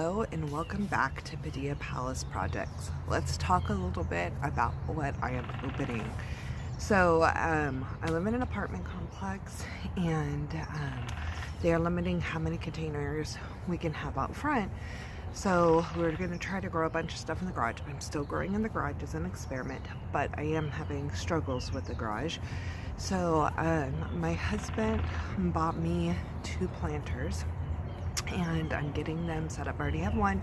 Hello and welcome back to Padilla Palace Projects. Let's talk a little bit about what I am opening. So I live in an apartment complex, and they are limiting how many containers we can have out front. So we're going to try to grow a bunch of stuff in the garage. I'm still growing in the garage as an experiment, but I am having struggles with the garage. So my husband bought me 2 planters, and I'm getting them set up. I already have one,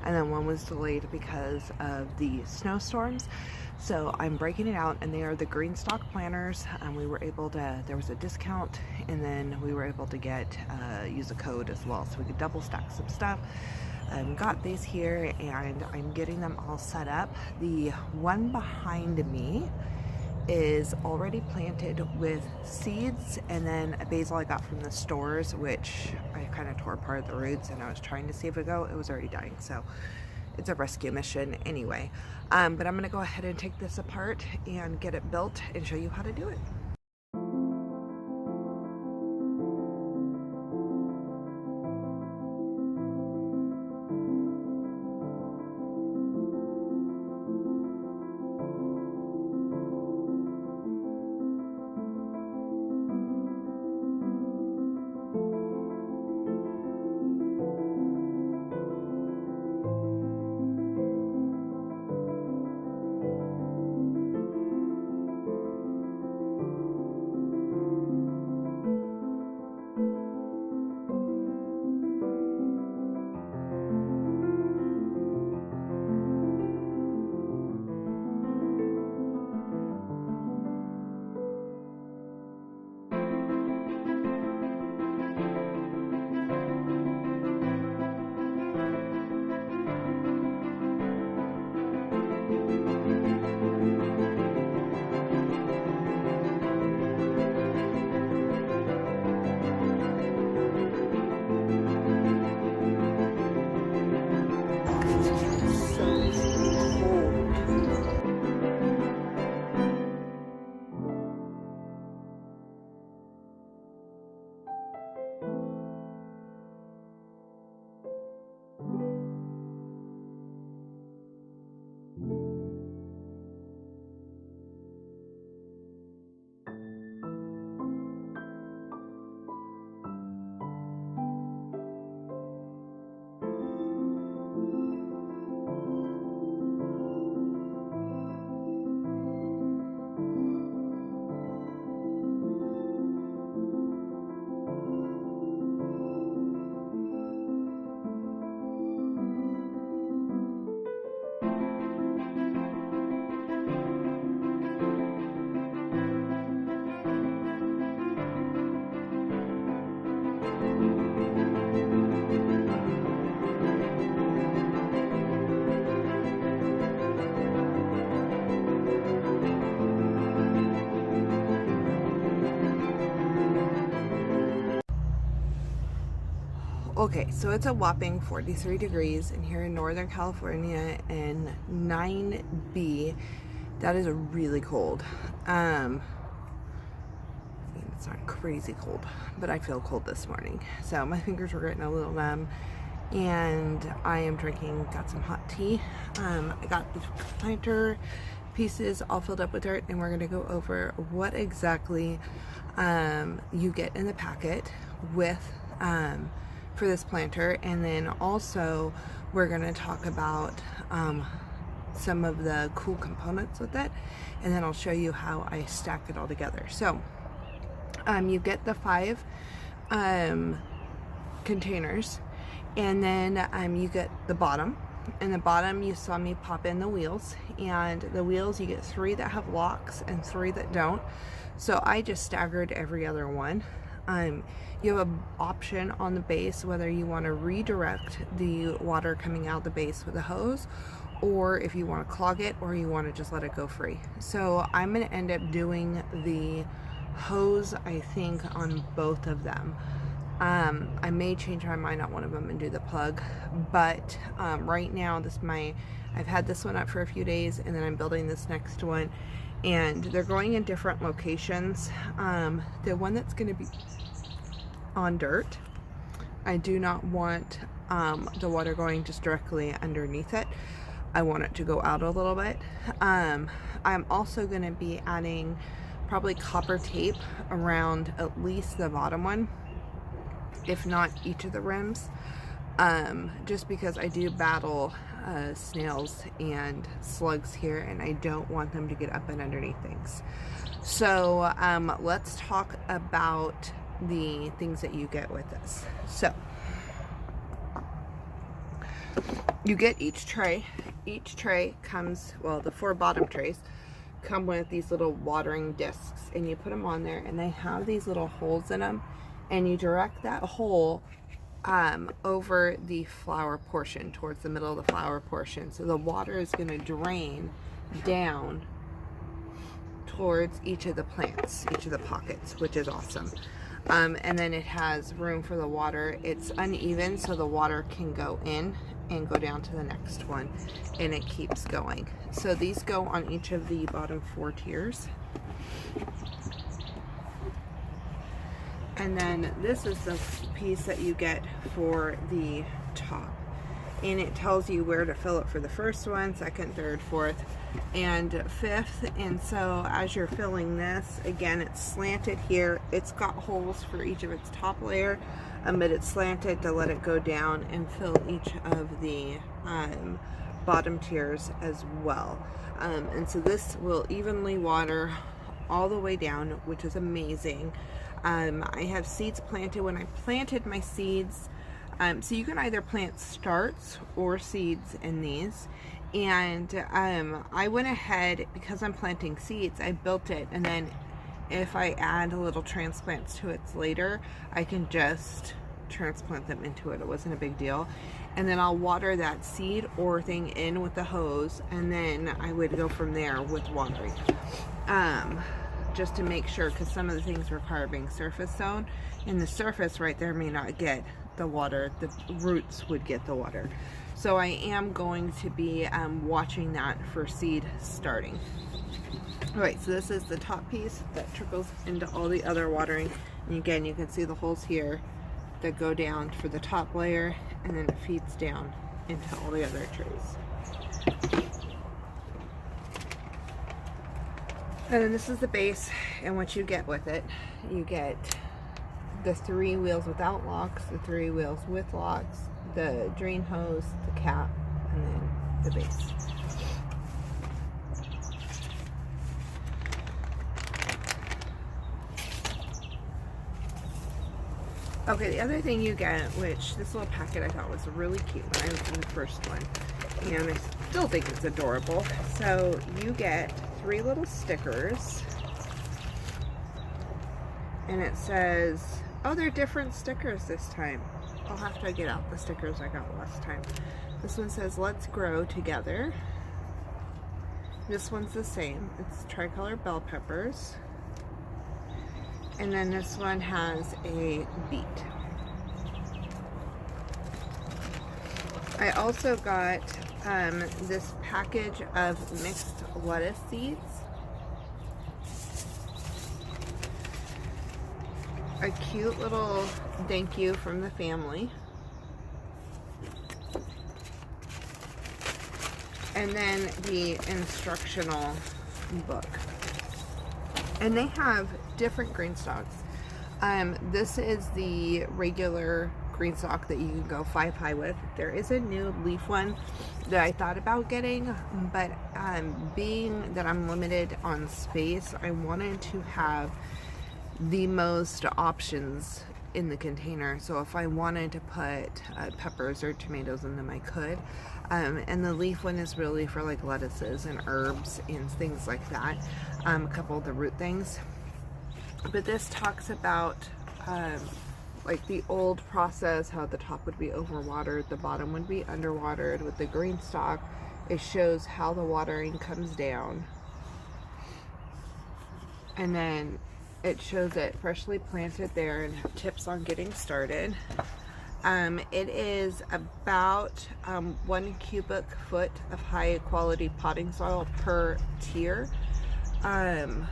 and then one was delayed because of the snowstorms. So I'm breaking it out, and they are the GreenStalk Planters. We were able to, there was a discount, and then we were able to get use a code as well, so we could double stack some stuff. Got these here, and I'm getting them all set up. The one behind me is already planted with seeds, and then a basil I got from the stores, which I kind of tore apart the roots, and I was trying to see if it would go. It was already dying, so it's a rescue mission anyway. But I'm going to go ahead and take this apart and get it built and show you how to do it. Okay, so it's a whopping 43 degrees in here in Northern California and 9B. That is really cold. I mean, it's not crazy cold, but I feel cold this morning. So my fingers were getting a little numb, and I am got some hot tea. I got the planter pieces all filled up with dirt, and we're gonna go over what exactly you get in the packet with for this planter, and then also we're going to talk about some of the cool components with it, and then I'll show you how I stack it all together. So you get the 5 containers, and then you get the bottom. In the bottom you saw me pop in the wheels, and the wheels you get 3 that have locks and 3 that don't, so I just staggered every other one. You have an option on the base whether you want to redirect the water coming out the base with a hose, or if you want to clog it, or you want to just let it go free. So I'm going to end up doing the hose, I think, on both of them. I may change my mind on one of them and do the plug, but right now I've had this one up for a few days, and then I'm building this next one, and they're going in different locations. The one that's going to be on dirt, I do not want the water going just directly underneath it. I want it to go out a little bit. I'm also going to be adding probably copper tape around at least the bottom one, if not each of the rims, just because I do battle snails and slugs here, and I don't want them to get up and underneath things. So let's talk about the things that you get with this. So you get each tray. Each tray comes, well, the 4 bottom trays come with these little watering discs, and you put them on there, and they have these little holes in them, and you direct that hole over the flower portion, towards the middle of the flower portion. So the water is going to drain down towards each of the plants, each of the pockets, which is awesome. And then it has room for the water. It's uneven, so the water can go in and go down to the next one, and it keeps going. So these go on each of the bottom 4 tiers. And then this is the piece that you get for the top, and it tells you where to fill it for the first one, second, third, fourth, and fifth. And so as you're filling this, again, it's slanted here. It's got holes for each of its top layer, but it's slanted to let it go down and fill each of the bottom tiers as well. And so this will evenly water all the way down, which is amazing. I have seeds planted. When I planted my seeds, so you can either plant starts or seeds in these, and I went ahead, because I'm planting seeds, I built it, and then if I add little transplants to it later, I can just transplant them into it. It wasn't a big deal. And then I'll water that seed or thing in with the hose, and then I would go from there with watering, just to make sure, because some of the things require being surface sown, and the surface right there may not get the water. The roots would get the water. So I am going to be watching that for seed starting. Alright, so this is the top piece that trickles into all the other watering, and again, you can see the holes here that go down for the top layer, and then it feeds down into all the other trays. And then this is the base, and what you get with it. You get the 3 wheels without locks, the 3 wheels with locks, the drain hose, the cap, and then the base. Okay, the other thing you get, which this little packet I thought was really cute when I opened the first one, and I still think it's adorable. So you get 3 little stickers, and it says, oh, they're different stickers this time. I'll have to get out the stickers I got last time. This one says, let's grow together. This one's the same. It's tricolor bell peppers. And then this one has a beet. I also got this package of mixed lettuce seeds. A cute little thank you from the family. And then the instructional book. And they have different GreenStalks. This is the regular GreenStalk that you can go 5 high with. There is a new leaf one that I thought about getting, but being that I'm limited on space, I wanted to have the most options in the container. So if I wanted to put peppers or tomatoes in them, I could. And the leaf one is really for like lettuces and herbs and things like that. A couple of the root things. But this talks about like the old process, how the top would be overwatered, the bottom would be underwatered. With the GreenStalk, it shows how the watering comes down. And then it shows it freshly planted there and tips on getting started. It is about 1 cubic foot of high quality potting soil per tier. And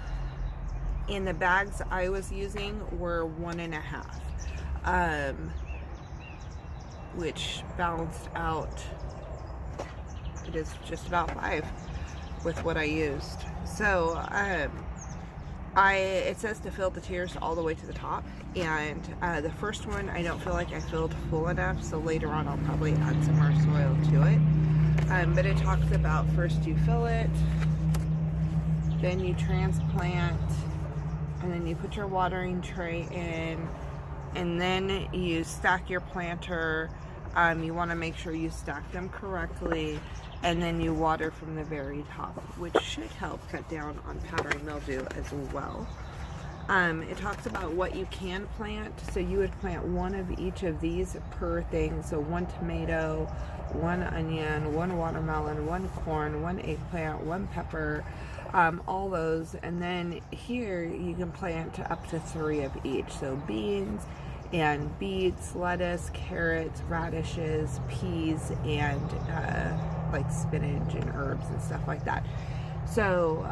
the bags I was using were 1.5. which balanced out, it is just about 5 with what I used. So it says to fill the tiers all the way to the top, and the first one I don't feel like I filled full enough, so later on I'll probably add some more soil to it. But it talks about first you fill it, then you transplant, and then you put your watering tray in, and then you stack your planter. You want to make sure you stack them correctly, and then you water from the very top, which should help cut down on powdery mildew as well. It talks about what you can plant, so you would plant one of each of these per thing. So 1 tomato, 1 onion, 1 watermelon, 1 corn, 1 eggplant, 1 pepper, all those. And then here you can plant up to 3 of each, so beans and beets, lettuce, carrots, radishes, peas, and like spinach and herbs and stuff like that. So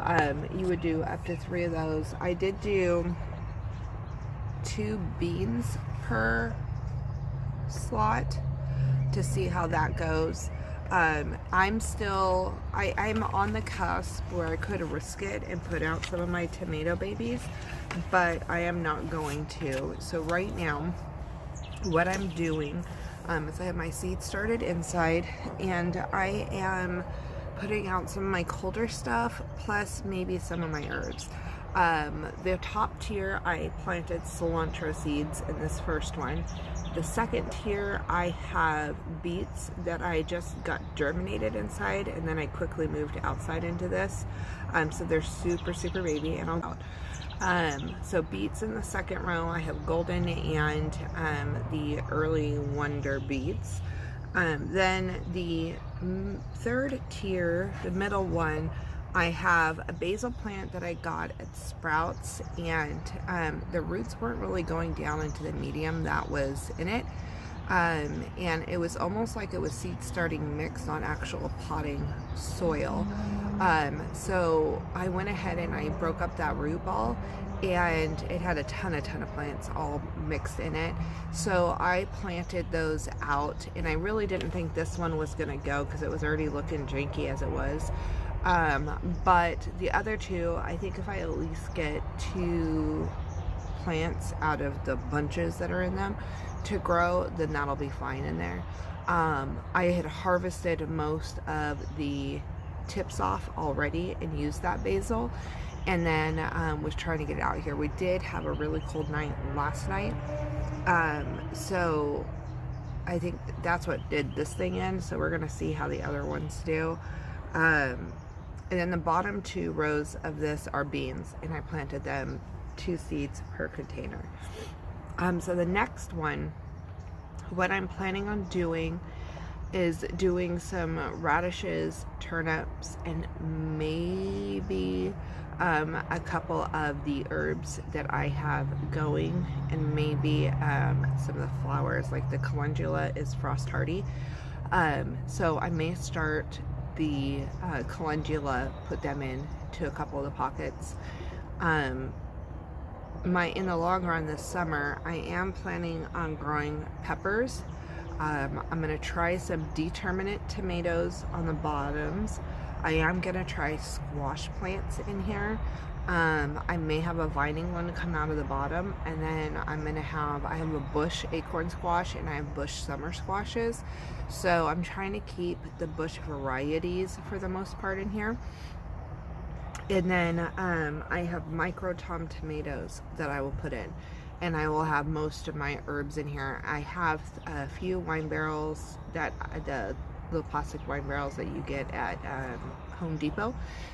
you would do up to 3 of those. I did do 2 beans per slot to see how that goes. I'm on the cusp where I could risk it and put out some of my tomato babies, but I am not going to. So right now, what I'm doing is I have my seeds started inside, and I am putting out some of my colder stuff, plus maybe some of my herbs. The top tier, I planted cilantro seeds in this first one. The second tier, I have beets that I just got germinated inside, and then I quickly moved outside into this. So they're super, super baby, and I'll out. So beets in the second row, I have golden and the early wonder beets. Then the third tier, the middle one, I have a basil plant that I got at Sprouts, and the roots weren't really going down into the medium that was in it. And it was almost like it was seed starting mixed on actual potting soil. So I went ahead and I broke up that root ball, and it had a ton of plants all mixed in it. So I planted those out, and I really didn't think this one was gonna go because it was already looking janky as it was. But the other 2, I think if I at least get 2 plants out of the bunches that are in them to grow, then that'll be fine in there. I had harvested most of the tips off already and used that basil, and then was trying to get it out here. We did have a really cold night last night, so I think that's what did this thing in. So we're gonna see how the other ones do. And then the bottom 2 rows of this are beans, and I planted them 2 seeds per container. So the next one, what I'm planning on doing is doing some radishes, turnips, and maybe a couple of the herbs that I have going, and maybe some of the flowers, like the calendula is frost hardy. So I may start the calendula, put them in to a couple of the pockets. In the long run this summer, I am planning on growing peppers. I'm gonna try some determinate tomatoes on the bottoms. I am gonna try squash plants in here. I may have a vining one come out of the bottom, and then I have a bush acorn squash, and I have bush summer squashes. So I'm trying to keep the bush varieties for the most part in here. And then I have micro tom tomatoes that I will put in, and I will have most of my herbs in here. I have a few wine barrels, the plastic wine barrels that you get at Home Depot.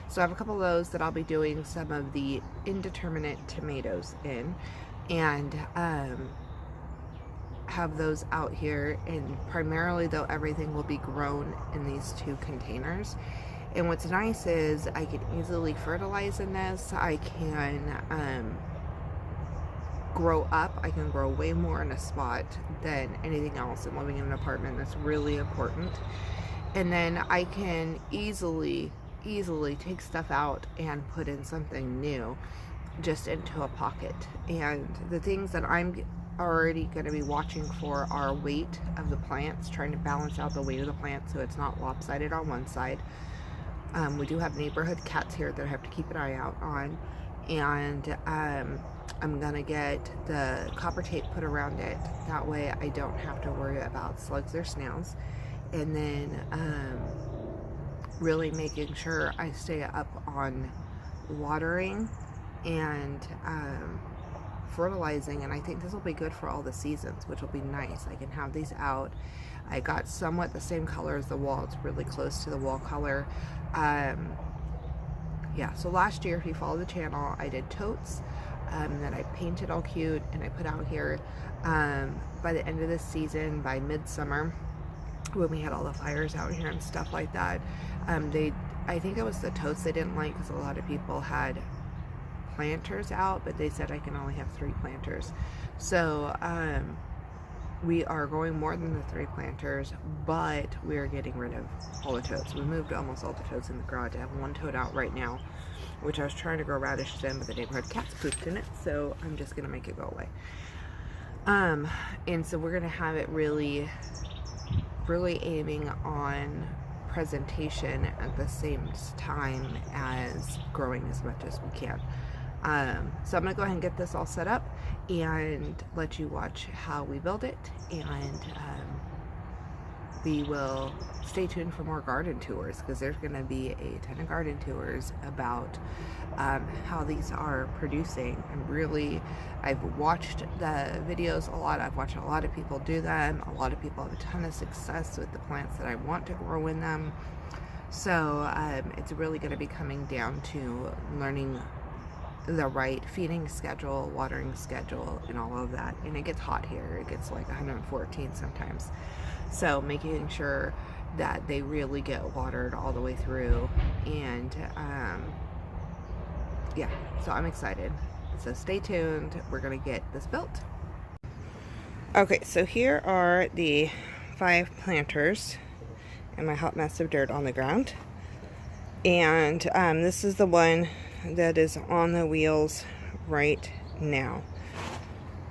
So I have a couple of those that I'll be doing some of the indeterminate tomatoes in, and have those out here. And primarily though, everything will be grown in these 2 containers. And what's nice is I can easily fertilize in this. I can grow up. I can grow way more in a spot than anything else. And living in an apartment, that's really important. And then I can easily take stuff out and put in something new just into a pocket. And the things that I'm already going to be watching for our weight of the plants, trying to balance out the weight of the plant so it's not lopsided on one side. We do have neighborhood cats here that I have to keep an eye out on, and I'm gonna get the copper tape put around it. That way I don't have to worry about slugs or snails. And then really making sure I stay up on watering and fertilizing, and I think this will be good for all the seasons, which will be nice. I can have these out. I got somewhat the same color as the wall. It's really close to the wall color. Yeah, so last year, if you follow the channel, I did totes that I painted all cute and I put out here. By the end of this season, by midsummer, when we had all the fires out here and stuff like that, I think it was the totes they didn't like because a lot of people had planters out, but they said I can only have 3 planters. So we are going more than the 3 planters, but we are getting rid of all the totes. We moved almost all the totes in the garage. I have 1 tote out right now, which I was trying to grow radishes in, but the neighborhood cats pooped in it, so I'm just gonna make it go away. And so we're gonna have it really aiming on presentation at the same time as growing as much as we can. So I'm gonna go ahead and get this all set up and let you watch how we build it, and we will stay tuned for more garden tours, because there's gonna be a ton of garden tours about how these are producing. And really, I've watched the videos a lot. I've watched a lot of people do them. A lot of people have a ton of success with the plants that I want to grow in them. So it's really going to be coming down to learning the right feeding schedule, watering schedule, and all of that. And it gets hot here. It gets like 114 sometimes. So making sure that they really get watered all the way through. And yeah, so I'm excited. So stay tuned. We're going to get this built. Okay, so here are the 5 planters and my hot mess of dirt on the ground. And this is the one that is on the wheels right now.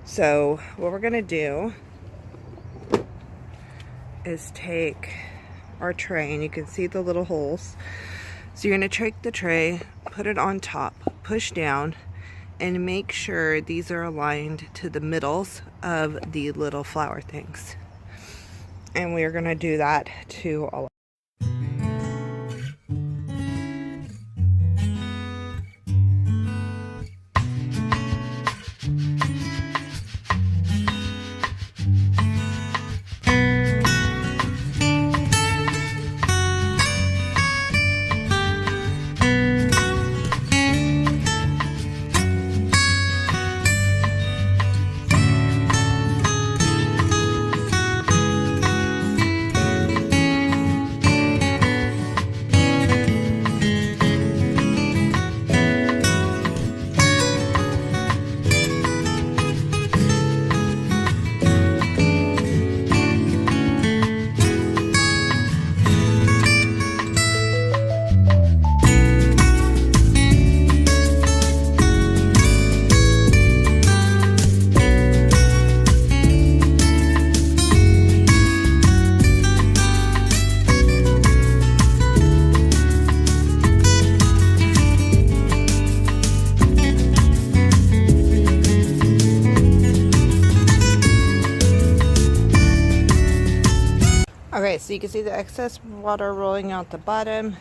So what we're gonna do is take our tray, and you can see the little holes. So you're gonna take the tray, put it on top, push down, and make sure these are aligned to the middles of the little flower things. And we are gonna do that to all. Okay, so you can see the excess water rolling out the bottom,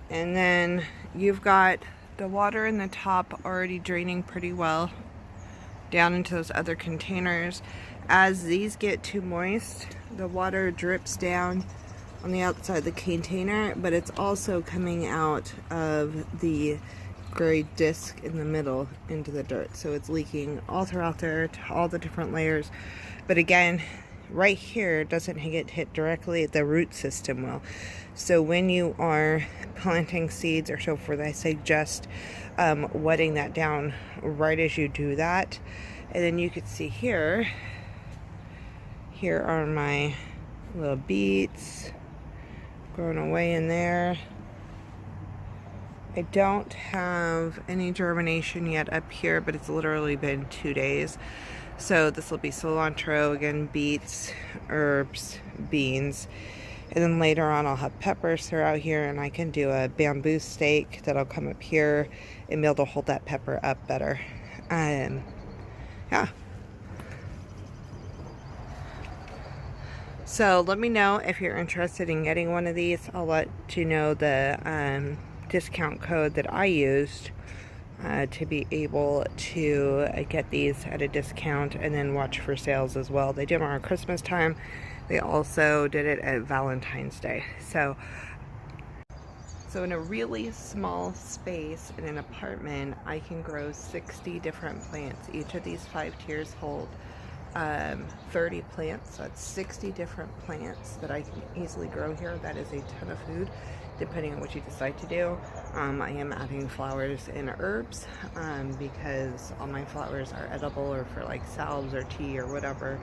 and then you've got the water in the top already draining pretty well down into those other containers. As these get too moist, the water drips down on the outside of the container, but it's also coming out of the gray disc in the middle into the dirt. So it's leaking all throughout there to all the different layers. But again, right here doesn't get hit directly, the root system will. So when you are planting seeds or so forth, I suggest wetting that down right as you do that. And then you can see here are my little beets growing away in there. I don't have any germination yet up here, but it's literally been 2 days. So this will be cilantro, again, beets, herbs, beans. And then later on I'll have peppers throughout here, and I can do a bamboo stake that'll come up here and be able to hold that pepper up better. Yeah. So let me know if you're interested in getting one of these. I'll let you know the discount code that I used to be able to get these at a discount, and then watch for sales as well. They do them around Christmas time. They also did it at Valentine's Day. So in a really small space in an apartment, I can grow 60 different plants. Each of these 5 tiers hold 30 plants. So that's 60 different plants that I can easily grow here. That is a ton of food, depending on what you decide to do. I am adding flowers and herbs because all my flowers are edible, or for like salves or tea or whatever.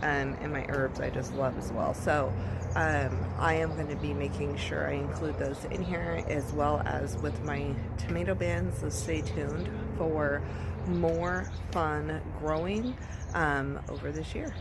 And my herbs I just love as well. So I am going to be making sure I include those in here, as well as with my tomato bins. So stay tuned for more fun growing over this year.